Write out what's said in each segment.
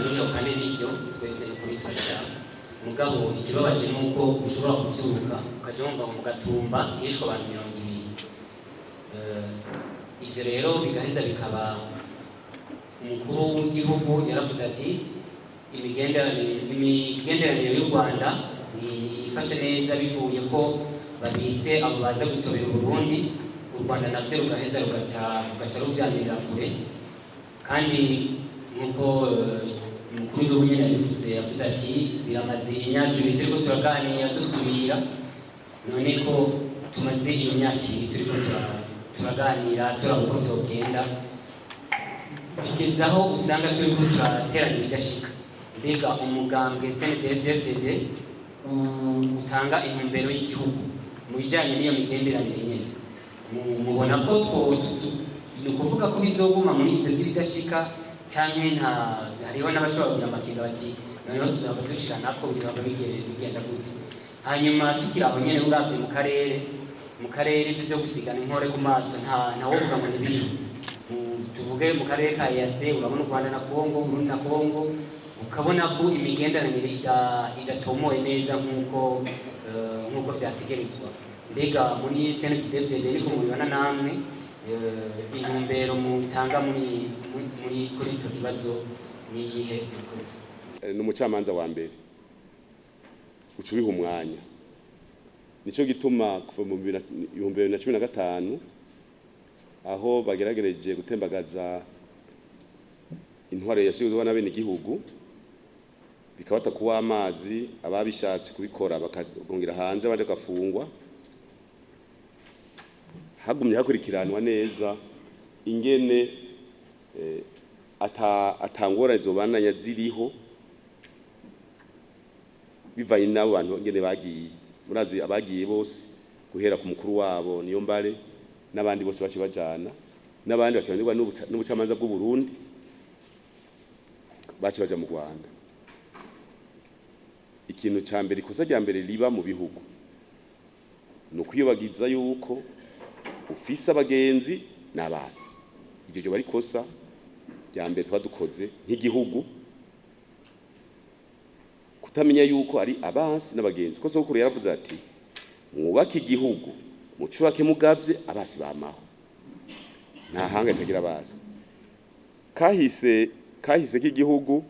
n'ibyo kandi n'ibyo twese kubitorera mugabo ikibabaje nuko ushobora kuvyuka ukaje wumva mu gatumba hishwe abantu 200. Ivyo rero bigaheza bikaba umukuru w'igihugu yaravuze ati imigenderanire y'u Rwanda yifashe neza bivuye ko babitse abo baza gutobera Burundi, u Rwanda navyo rugaheza rugaca ruvyanirira kure. Kandi nkuko umukuru w'igihugu nyene yavuze ati biramaze imyaka 2 turiko turaganira dusubira, none ko tumaze imyaka 2 turiko turaganira turabona uko vyogenda, bigezaho usanga turiko turaterana bidashika. Mbega umugambwe Cndd-Fdd utanga intumbero y'igihugu mu bijanye n'iyo migenderanire nyene, mubona ko ni ukuvuga ko bizoguma muri ivyo vy'ibidashika canke hariho n'abashobora kugira amakenga bati noneho tuzaba dushira nako bizaba bigenda gute? Hanyuma tukiri aho nyene uravye mu karere ivyo gusigana inkore ku maso ntawovuga ngo ntibiriho. Tuvuge mu karere ka EAC urabona u Rwanda na Congo, Burundi na Congo, ukabona ko imigenderanire idatomoye neza nk'uko vyategerezwa. Mbega muri Cndd-Fdd niko mubibona namwe intumbero mutanga muri kuri ico kibazo niyihe? N'umucamanza wa mbere uca ubiha umwanya, nico gituma kuva mu 2015 aho bageragereje gutembagaza intwaro yashizweho n'abene igihugu bikabata kuwa amazi, ababishatse kubikora bakagongera hanze abandi bagafungwa, hagumye hakurikiranwa neza ingene atangora zobananya ziriho bivanye n'abo bantu ngene bagiye. Murazi abagiye bose guhera ku mukuru wabo niyo mbare n'abandi bose baci bajana, n'abandi bakibanirwa n'ubucamanza bw'u Burundi baci baja mu Rwanda. Ikintu ca mbere, ikosa rya mbere riba mu bihugu no kwiyobagiza yuko ufise abagenzi n'abasi. Iryo ryo bari kosa rya mbere twadukoze nk'igihugu, kutamenya yuko ari abasi n'abagenzi. Ko sokuru yaravuze ati mwubake igihugu mucubake mugavye abasi bamaho, nta hanga itagira abasi. Kahise k'igihugu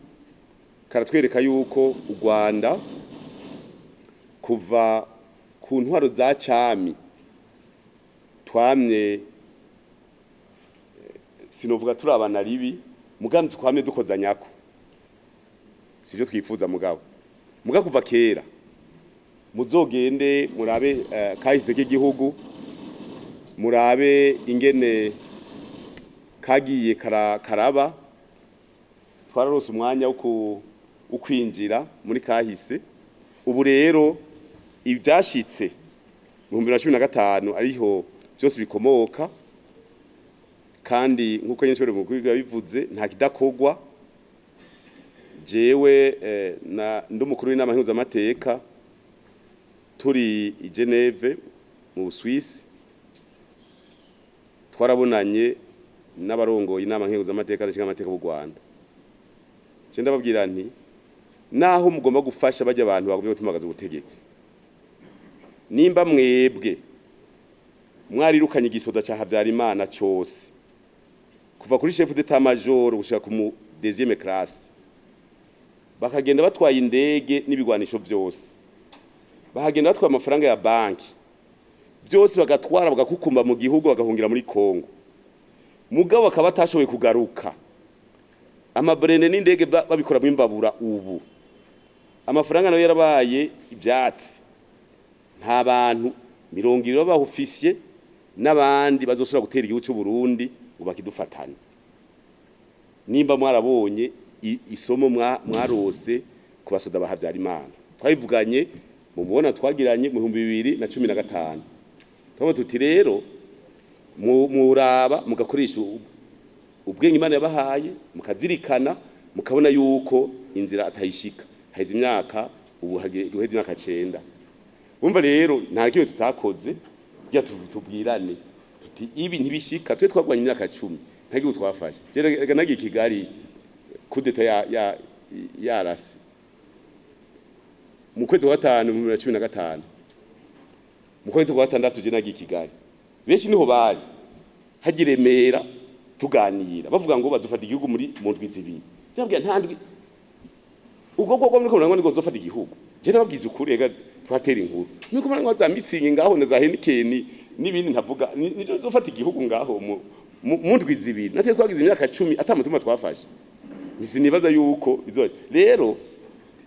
karatwereka yuko u Rwanda kuva ku ntwaro za cami twamye sinovuga turabana ribi, mugambi twamye dukozanyako, sivyo twifuza mugabo kuva kera. Muzogende murabe kahise k'igihugu, murabe ingene kagiye karaba. Twararose umwanya wo kwinjira muri kahise. Ubu rero ibyashitse mu 2015 ariho byose bikomoka, kandi nkuko nyinshi mu kwiga bivuze nta kidakogwa. Jewe ndumukuru w'inama mpuzamamateka turi i Geneve mu Swiss, twarabonanye n'abarongoye inama mpuzamamateka n'amateka y'u Rwanda. Cenda babwira nti naho mugomba gufasha bajya abantu bagomba gutumagaza ubutegetsi, nimba mwebwe mwarirukanye igisoda ca Habyarimana cyose kuva kuri chef d'état major gushika ku deuxième classe, bakagenda batwaye indege n'ibigwanisho byose, bahagenda batwaye amafaranga ya banki byose, bagatwara bagakukumba mu gihugu, bagahungira muri Kongo. Mugabo bakaba batashoboye kugaruka, amabrene n'indege babikora mu imbabura. Ubu amafaranga nayo yarabaye ibyatsi, nta bantu 20 b'ofisiye n'abandi bazosura gutera igihugu cy'u Burundi ngo bakidufatane. Nimba mwarabonye isomo mwarose ku basoda ba Habyarimana, twabivuganye mu mubona twagiranye mu 2015. Twaba tuti rero muraba mugakoresha ubwenge Imana yabahaye, mukazirikana, mukabona yuko inzira atayishika. Haize imyaka ubu uheze imyaka 9. Umva rero nta kiyo tutakoze rya tubwirane tuti ibi ntibishika. Twe twagwanye imyaka 10 ntagiye twafashe. Rega nagiye Kigali kudeta yarase mu kwezi kwa gatanu mu 2015 mu kwezi kwa gatandatu je nagiye Kigali benshi niho bari hagiremera tuganira bavuga ngo bazofata igihugu muri mu ndwi zibiri cyabwiye ntandwi ubwo muri ko ngo zofata igihugu je nababwiza ukuri ega twatera inkuru niko mwana za mitsingi ngaho na za henikeni n'ibindi ntavuga nizo zofata igihugu ngaho mu ndwi zibiri natwe twagize imyaka 10 atamutuma twafashe nisinibaza yuko bizoje rero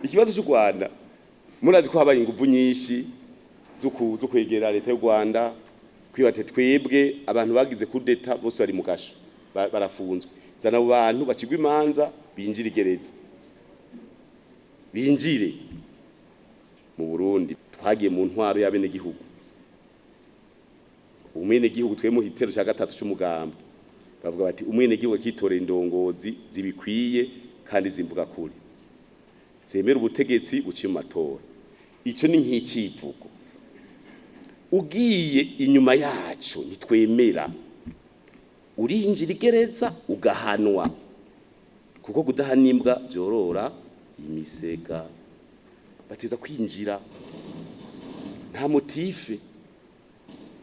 ikibazo cy'u Rwanda murazi ko habaye inguvu nyinshi zo kwegera leta y'u Rwanda kwibate twebwe abantu bagize kudeta bose bari mu gasho barafunzwe zana abo bantu bacigwa imanza binjira igereza binjire mu Burundi twagiye mu ntwaro y'abene gihugu umwene gihugu twemu hitero cya gatatu cy'umugambi bavuga bati umwene gihugu kitorera indongozi zibikwiye kandi zimvuga kuri zemera ubutegetsi buciye mu matora ico ni nk'icivugo ugiye inyuma yacu nitwemera urinjira igereza ugahanwa kuko kudahanimbwa byorora imisega bateza kwinjira nta motife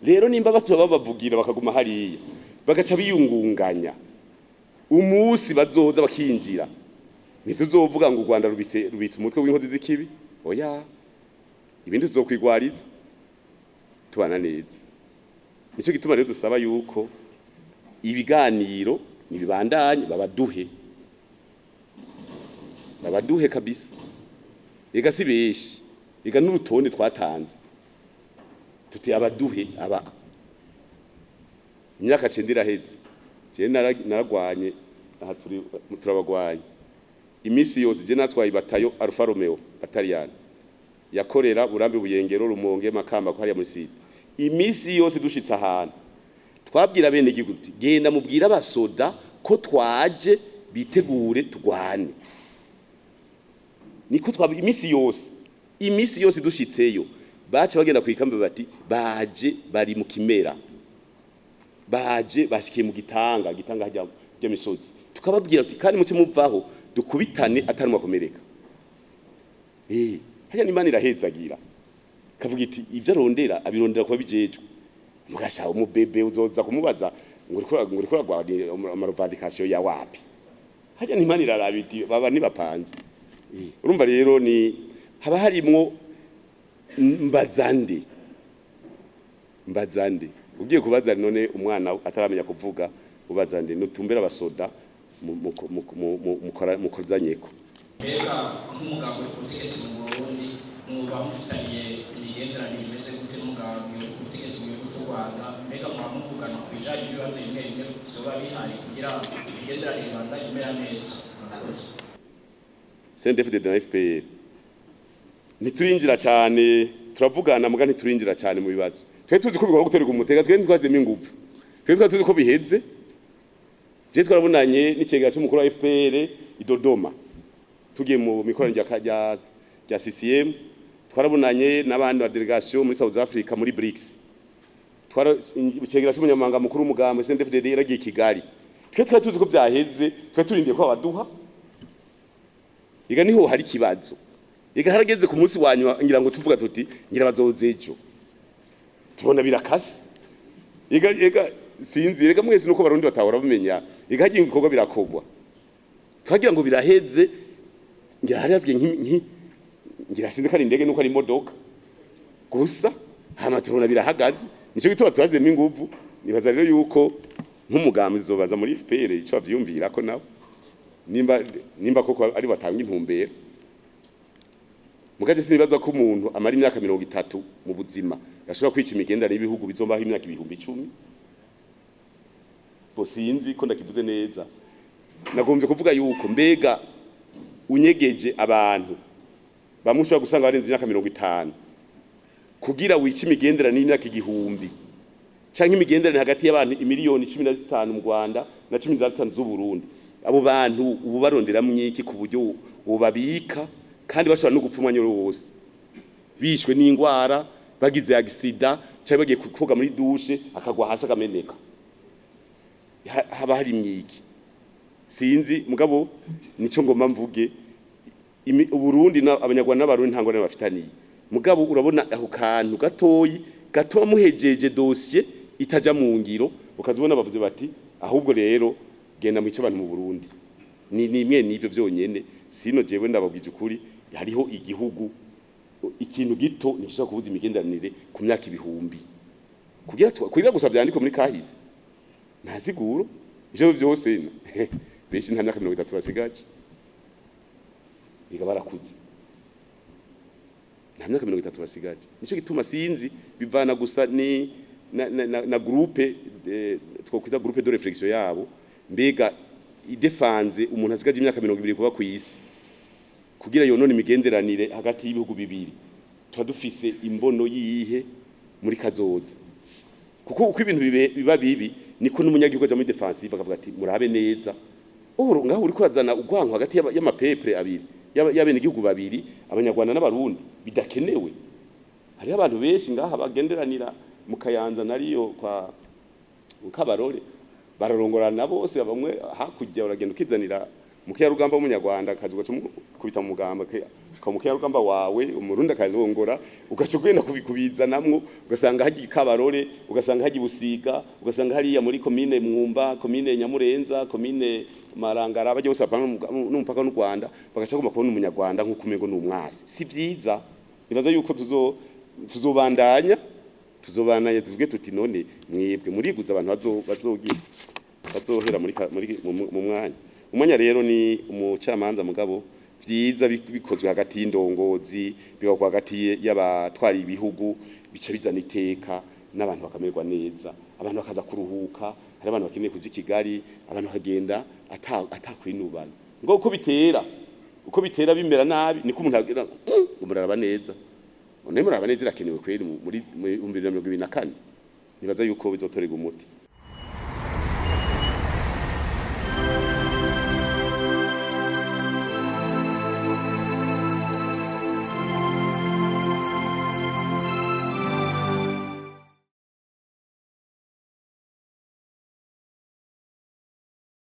rero nimba batuba babavugira bakaguma hariya bagaca biyungunganya umunsi bazoza bakinjira ntituzovuga ngo u Rwanda rubitse umutwe w'inkozi z'ikibi oya ibindi tuzokwigwariza tubana neza nicyo gituma rero dusaba yuko ibiganiro nibibandanye babaduhe kabisa ega si beshi ega n'urutonde twatanze tuti abaduhe aba imyaka 9 iraheze je naragwanye aha turabagwanye imisi yose je natwaye batayo Alfa Romeo Battalion yakorera Burambe Buyengero Rumonge Makamba ko hariya muri site imisi yose dushitse ahantu twabwira bene giguti genda mubwira abasoda ko twaje bitegure tugwane niko twabwira imisi yose dushitseyo baca bagenda kwikambe bati baje bari mu kimera baje bashikiye mu gitanga hajya misozi tukababwira ati kandi muce muvaho dukubitane atari makomereka hajya n'Imana irahezagira kavuga iti ibyo arondera abirondera kuba bijejwe mugasha umubebe uzoza kumubaza ngo urikora gwa amarovandikasiyo ya wapi hajya n'Imana irarabiti baba nibapanze urumva rero ni haba harimwo mbazande ugiye kubaza none umwana ataramenya kuvuga ubazande nutumbera abasoda mukozanyeko mbega nk'umugambi uri ku butegetsi mu Burundi muba mufitaniye imigenderanire imeze gute n'umugambi uri ku butegetsi mu gihugu cy'u Rwanda mbega muba muvugana ku bijanye n'ibibazo bimwe bimwe vyoba bihari kugira imigenderanire ibandanye imera neza Cndd-Fdd na FPR ntiturinjira cyane turavugana muga ntiturinjira cyane mu bibazo twe tuzi ko bigomba guterwa umutega twe ntitwazemo ingufu twe tuzi ko biheze je twarabonanye n'icegera cy'umukuru wa FPR i Dodoma tugiye mu mikoranire ya CCM twarabonanye n'abandi ba delegation muri South Africa muri BRICS icegera cy'umunyamabanga mukuru w'umugambi Cndd-Fdd yaragiye Kigali twe tuzi ko byaheze twe turindiye ko abaduha iga niho hari kibazo iga harageze ku munsi wanywa ngira ngo tuvuga tuti ngira bazozejo tubona birakase iga sinzi rega mwese nuko barundi batahora bamenya iga hagiye ibikorwa birakogwa twagira ngo biraheze ngira hari yazwe ngira sinzi kandi indege nuko ari imodoka gusa hama tubona birahagaze nico gituma tubazemo inguvu nibaza rero yuko nk'umugambi zobaza muri FPR ico bavyumvira ko nawe nimba koko ari batanga intumbero mugaje sinibaza ko umuntu amara imyaka 30 mu buzima yashobora kwica imigenderanire y'ibihugu bizombaho imyaka 1010 bo sinzi ko ndakivuze neza nagombye kuvuga yuko mbega unyegeje abantu bamushobora gusanga barenze imyaka 50 kugira wica imigenderanire y'imyaka 1000 canke imigenderanire hagati y'abantu miliyoni 15 mu Rwanda na 15 z'u Burundi abo bantu ubu barondera mwiki ku buryo ubabika kandi bashobora no gupfa umwanya wose bishwe n'ingwara bagize accident cyangwa bagiye koga muri douche akagwa hasi akameneka haba hari mwiki sinzi mugabo nico ngoma mvuge Burundi abanyarwanda n'abarundi ntango ne bafitaniye mugabo urabona aho kantu gatoyi gatuma muhejeje dossier itaja mu ngiro ukazibona bavuze bati ahubwo rero genda mu abantu mu Burundi ni imwe n'ivyo byonyene sino jewe ndababwije ukuri hariho igihugu ikintu gito nishobora kubuza imigenderanire ku myaka ibihumbi kugira gusa byandiko muri kahise ntaziguro ivyo byose benshi nta myaka 30 basigaje biga barakuze nta myaka 30 basigaje nico gituma sinzi bivana gusa ni na groupe twokwita groupe de réflexion yabo mbega idefanze umuntu asigaje imyaka 20 kuba ku isi kugira yonone imigenderanire hagati y'ibihugu bibiri twadufise imbono yihe muri kazoza kuko uko ibintu biba bibi niko n'umunyagihugu aja muri defensive akavuga ati murabe neza ngaho uri kurazana ugwanko hagati y'amapepre abiri y'abene igihugu babiri abanyarwanda n'abarundi bidakenewe hari abantu benshi ngaha bagenderanira mu Kayanza nariyo kwa Kabarore bararongorana bose bamwe hakujya uragenda ukizanira mukiya rugamba w'umunyarwanda akazuga kubita mu mugamba kamukiya rugamba wawe umurundi akalongora ugacugenda kubizanamwo ugasanga hagiye Kabarore ugasanga hagiye Busiga ugasanga hari ya muri commune Mwumba commune Nyamurenza commune Marangara baje bose bapanga n'umupaka n'u Rwanda bagaca kuma kubona umunyarwanda nko kumengo n'umwasi si byiza nibaza yuko tuzobandanya tuvuge tuti none mwebwe muriguza abantu bazohera mu mwanya rero ni umucamanza mugabo vyiza bikozwe hagati y'indongozi bigakwa hagati y'abatwari ibihugu bica bizana iteka n'abantu bakamerwa neza abantu bakaza kuruhuka hari abantu bakeneye kuja Kigali abantu bakagenda atakwinubana ngo uko bitera bimera nabi niko umuntu agira umuraraba neza none muraraba neza irakenewe kweri muri 2024 nibaza yuko bizotorega umuti